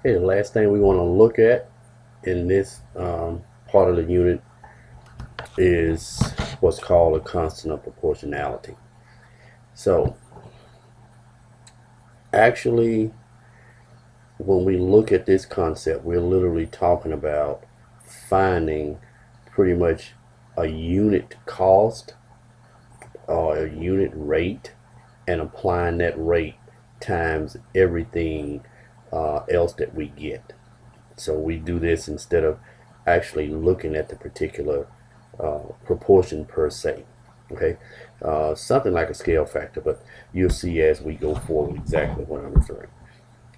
Okay, the last thing we want to look at in this part of the unit is what's called a constant of proportionality. So actually, when we look at this concept, we're literally talking about finding pretty much a unit cost or a unit rate and applying that rate times everything else that we get. So we do this instead of actually looking at the particular proportion per se. Okay, something like a scale factor, but you'll see as we go forward exactly what I'm referring.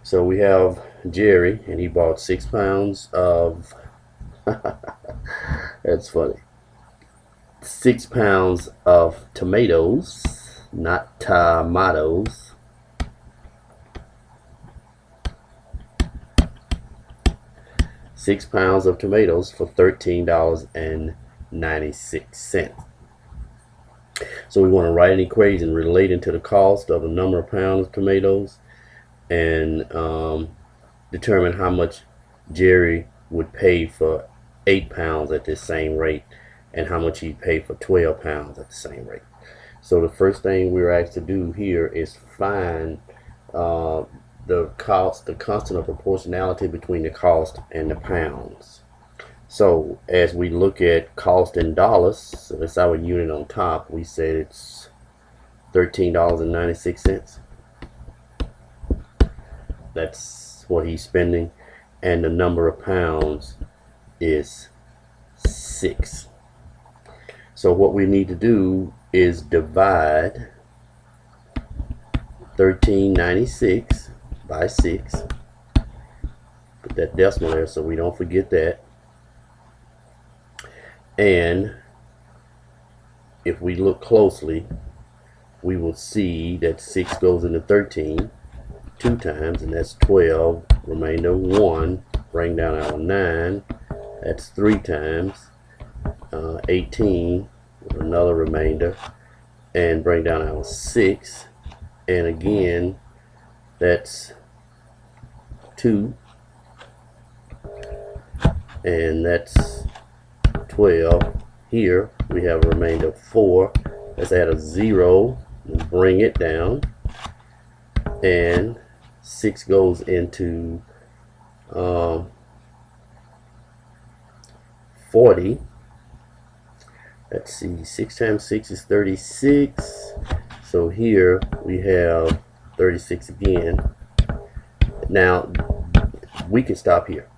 So we have Jerry, and he bought 6 pounds of. That's funny. 6 pounds of tomatoes, not tomatoes. £6 of tomatoes for $13.96. So we want to write an equation relating to the cost of the number of pounds of tomatoes and determine how much Jerry would pay for 8 pounds at this same rate and how much he'd pay for 12 pounds at the same rate. So the first thing we're asked to do here is find the constant of proportionality between the cost and the pounds. So as we look at cost in dollars, so that's our unit on top, we said it's $13.96. That's what he's spending, and the number of pounds is 6. So what we need to do is divide $13.96 by 6. Put that decimal there so we don't forget that. And if we look closely, we will see that 6 goes into 13 2 times, and that's 12. Remainder 1. Bring down our 9. That's 3 times. 18 with another remainder, and bring down our 6. And again, that's 2. And that's 12. Here we have a remainder of 4. Let's add a 0 and bring it down. And 6 goes into 40. Let's see, 6 times 6 is 36. So here we have 36 again. Now we can stop here,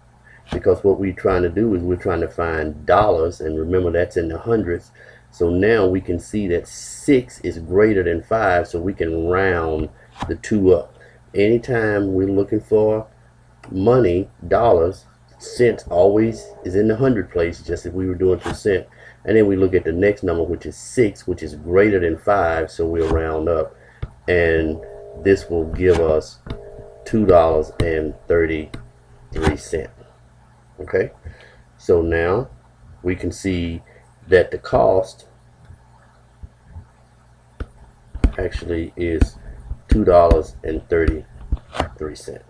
because what we're trying to do is we're trying to find dollars, and remember that's in the hundreds. So now we can see that 6 is greater than 5, so we can round the 2 up. Anytime we're looking for money, dollars, cents always is in the hundred place, just if we were doing percent. And then we look at the next number, which is 6, which is greater than 5, so we'll round up, and this will give us $2.33. Okay, so now we can see that the cost actually is $2.33.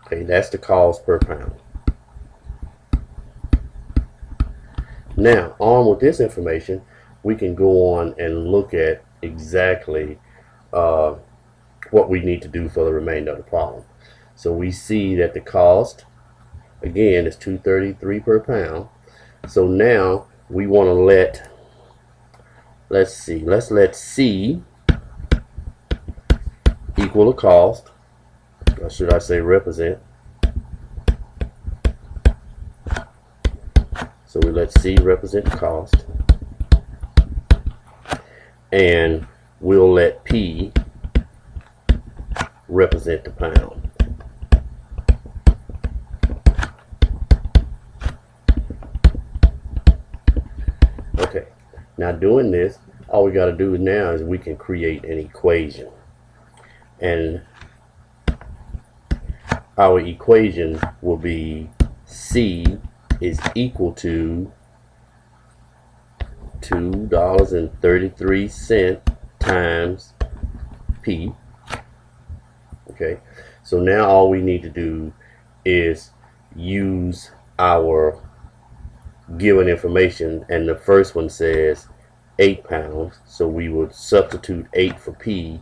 Okay, that's the cost per pound. Now, on with this information, we can go on and look at exactly what we need to do for the remainder of the problem. So we see that the cost, again, is $2.33 per pound. So now we want to let's let C equal the cost, or should I say represent. So we let C represent the cost, and we'll let P represent the pound. Okay, now doing this, all we got to do now is we can create an equation, and our equation will be C is equal to $2.33 times P. Okay, so now all we need to do is use our given information, and the first one says 8 pounds, so we would substitute 8 for P,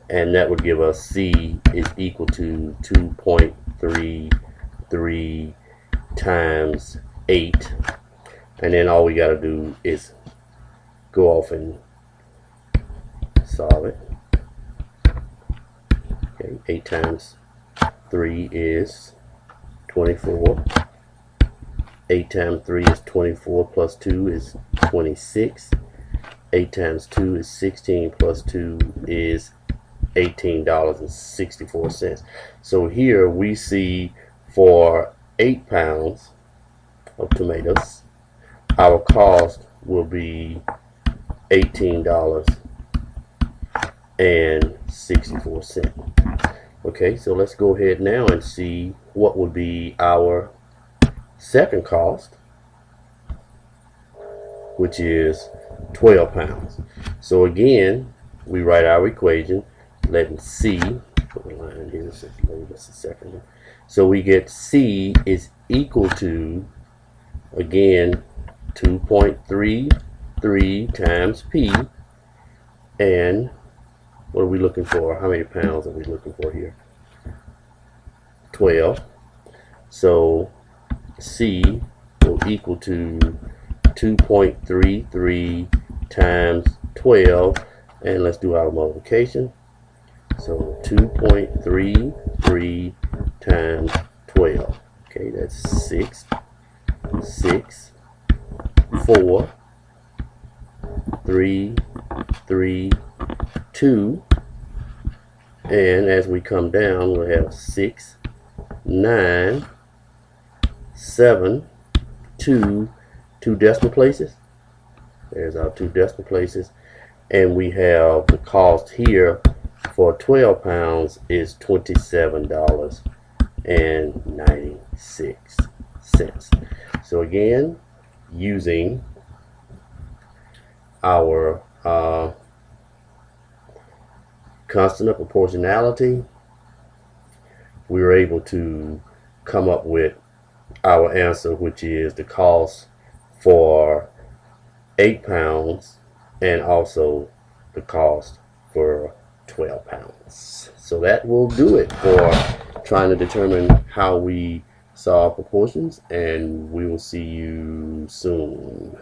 and that would give us C is equal to 2.33 times 8, and then all we got to do is go off and solve it. Okay, 8 times 3 is 24. 8 times 3 is 24 plus 2 is 26. 8 times 2 is 16 plus 2 is $18.64. So here we see for 8 pounds of tomatoes, our cost will be $18.64. Okay, so let's go ahead now and see what would be our second cost, which is 12 pounds. So again, we write our equation, letting C, put a line here, just a second. So we get C is equal to, again, 2.33 times P, and what are we looking for? How many pounds are we looking for here? 12. So C will equal to 2.33 times 12, and let's do our multiplication. So 2.33 times 12. Okay, that's 6, 6, 4, 3, 3, 2, and as we come down, we'll have 6, 9, 7, 2 decimal places. There's our 2 decimal places, and we have the cost here for 12 pounds is $27.96. So again, using our constant of proportionality, we were able to come up with our answer, which is the cost for 8 pounds and also the cost for 12 pounds. So that will do it for trying to determine how we solve proportions, and we will see you soon.